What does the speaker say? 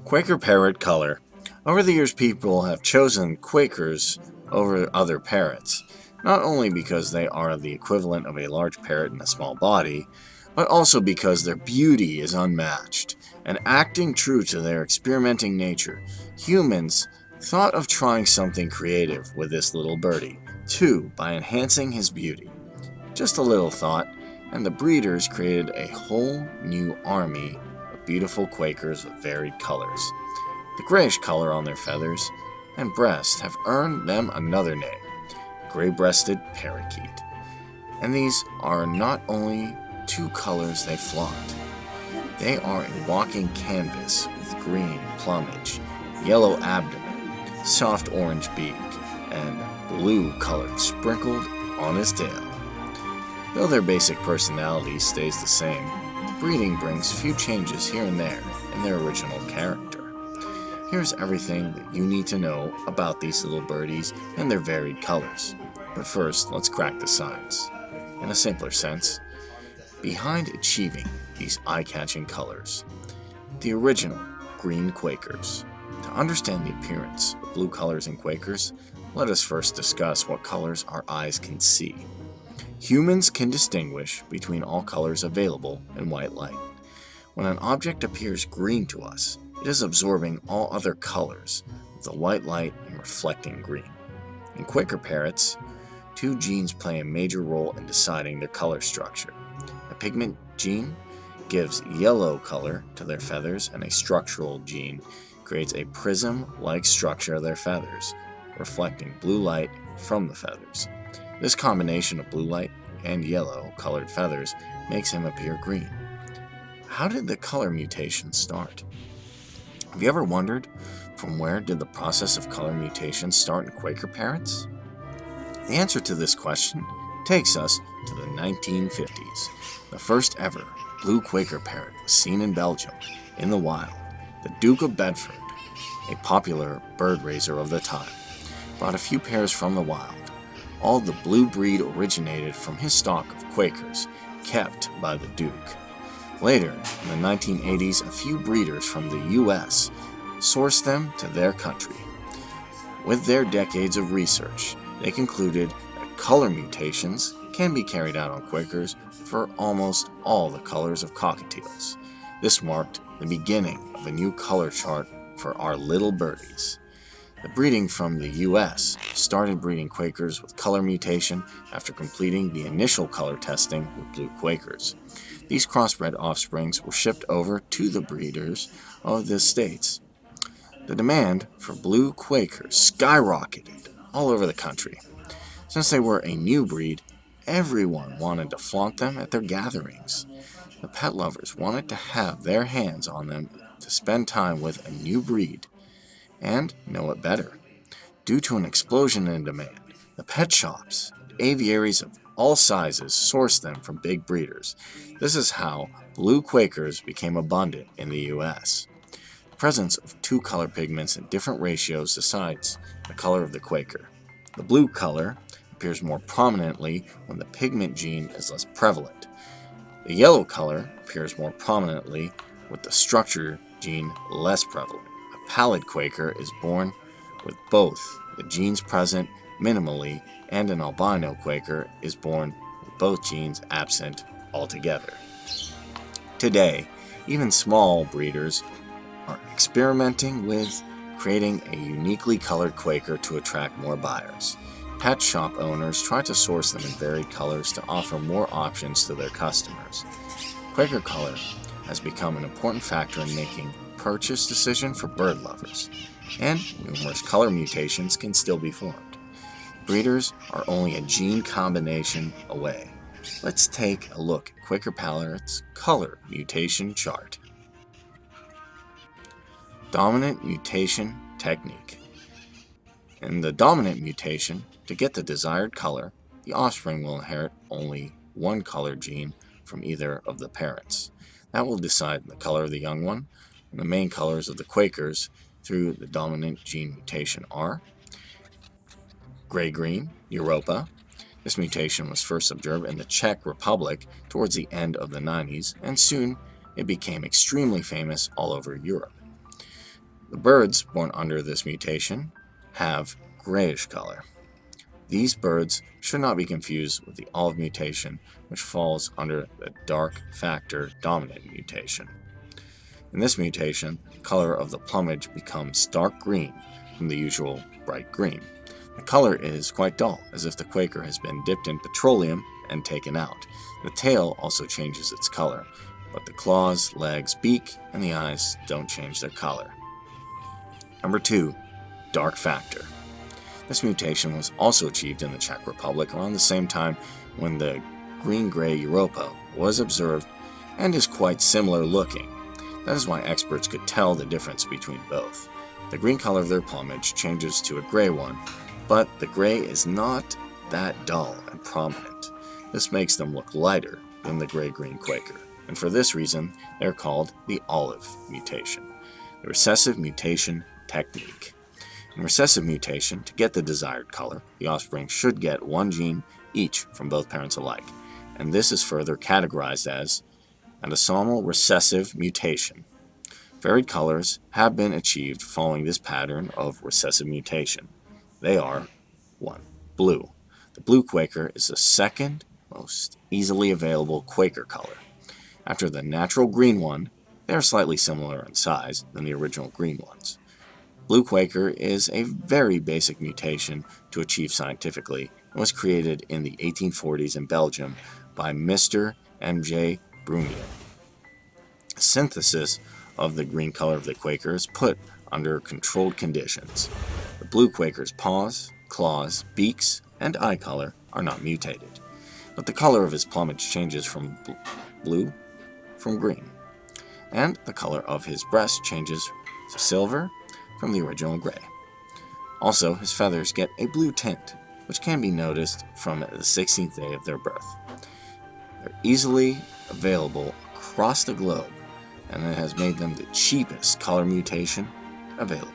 Quaker Parrot color. Over the years, people have chosen Quakers over other parrots, not only because they are the equivalent of a large parrot in a small body, but also because their beauty is unmatched. And acting true to their experimenting nature, humans thought of trying something creative with this little birdie, too, by enhancing his beauty. Just a little thought, and the breeders created a whole new army of beautiful Quakers with varied colors. The grayish color on their feathers and breast have earned them another name, gray-breasted parakeet. And these are not only two colors they flaunt. They are a walking canvas with green plumage, yellow abdomen, soft orange beak, and blue color sprinkled on his tail. Though their basic personality stays the same, breeding brings few changes here and there in their original character. Here's everything that you need to know about these little birdies and their varied colors. But first, let's crack the science. In a simpler sense, behind achieving these eye-catching colors, the original green Quakers. To understand the appearance of blue colors in Quakers, let us first discuss what colors our eyes can see. Humans can distinguish between all colors available in white light. When an object appears green to us, it is absorbing all other colors of the white light and reflecting green. In Quaker parrots, two genes play a major role in deciding their color structure. A pigment gene gives yellow color to their feathers, and a structural gene creates a prism-like structure of their feathers, reflecting blue light from the feathers. This combination of blue light and yellow-colored feathers makes him appear green. How did the color mutation start? Have you ever wondered from where did the process of color mutation start in Quaker parrots? The answer to this question takes us to the 1950s. The first ever blue Quaker parrot was seen in Belgium, in the wild. The Duke of Bedford, a popular bird raiser of the time, brought a few pairs from the wild. All the blue breed originated from his stock of Quakers, kept by the Duke. Later, in the 1980s, a few breeders from the U.S. sourced them to their country. With their decades of research, they concluded that color mutations can be carried out on Quakers for almost all the colors of cockatiels. This marked the beginning of a new color chart for our little birdies. The breeding from the U.S. started breeding Quakers with color mutation after completing the initial color testing with blue Quakers. These crossbred offsprings were shipped over to the breeders of the states. The demand for blue Quakers skyrocketed all over the country. Since they were a new breed, everyone wanted to flaunt them at their gatherings. The pet lovers wanted to have their hands on them to spend time with a new breed. And know it better. Due to an explosion in demand, the pet shops and aviaries of all sizes sourced them from big breeders. This is how blue Quakers became abundant in the U.S. The presence of two color pigments in different ratios decides the color of the Quaker. The blue color appears more prominently when the pigment gene is less prevalent. The yellow color appears more prominently with the structure gene less prevalent. Pallid Quaker is born with both the genes present minimally, and an albino Quaker is born with both genes absent altogether. Today, even small breeders are experimenting with creating a uniquely colored Quaker to attract more buyers. Pet shop owners try to source them in varied colors to offer more options to their customers. Quaker color has become an important factor in making purchase decision for bird lovers, and numerous color mutations can still be formed. Breeders are only a gene combination away. Let's take a look at Quaker Parrot's color mutation chart. Dominant mutation technique. In the dominant mutation, to get the desired color, the offspring will inherit only one color gene from either of the parents. That will decide the color of the young one, and the main colors of the Quakers through the dominant gene mutation are gray-green, Europa. This mutation was first observed in the Czech Republic towards the end of the 90s, and soon it became extremely famous all over Europe. The birds born under this mutation have grayish color. These birds should not be confused with the olive mutation, which falls under the dark factor dominant mutation. In this mutation, the color of the plumage becomes dark green from the usual bright green. The color is quite dull, as if the Quaker has been dipped in petroleum and taken out. The tail also changes its color, but the claws, legs, beak, and the eyes don't change their color. Number 2. Dark factor. This mutation was also achieved in the Czech Republic around the same time when the green-gray Europa was observed and is quite similar looking. That is why experts could tell the difference between both. The green color of their plumage changes to a gray one, but the gray is not that dull and prominent. This makes them look lighter than the gray-green Quaker, and for this reason, they are called the olive mutation. The recessive mutation technique. In recessive mutation, to get the desired color, the offspring should get one gene each from both parents alike, and this is further categorized as an autosomal recessive mutation. Varied colors have been achieved following this pattern of recessive mutation. They are 1. Blue. The blue Quaker is the second most easily available Quaker color. After the natural green one, they are slightly similar in size than the original green ones. Blue Quaker is a very basic mutation to achieve scientifically and was created in the 1840s in Belgium by Mr. M.J. Brunier. Synthesis of the green color of the Quaker is put under controlled conditions. The blue Quaker's paws, claws, beaks, and eye color are not mutated, but the color of his plumage changes from blue from green, and the color of his breast changes to silver from the original gray. Also, his feathers get a blue tint, which can be noticed from the 16th day of their birth. They're easily available across the globe, and it has made them the cheapest color mutation available.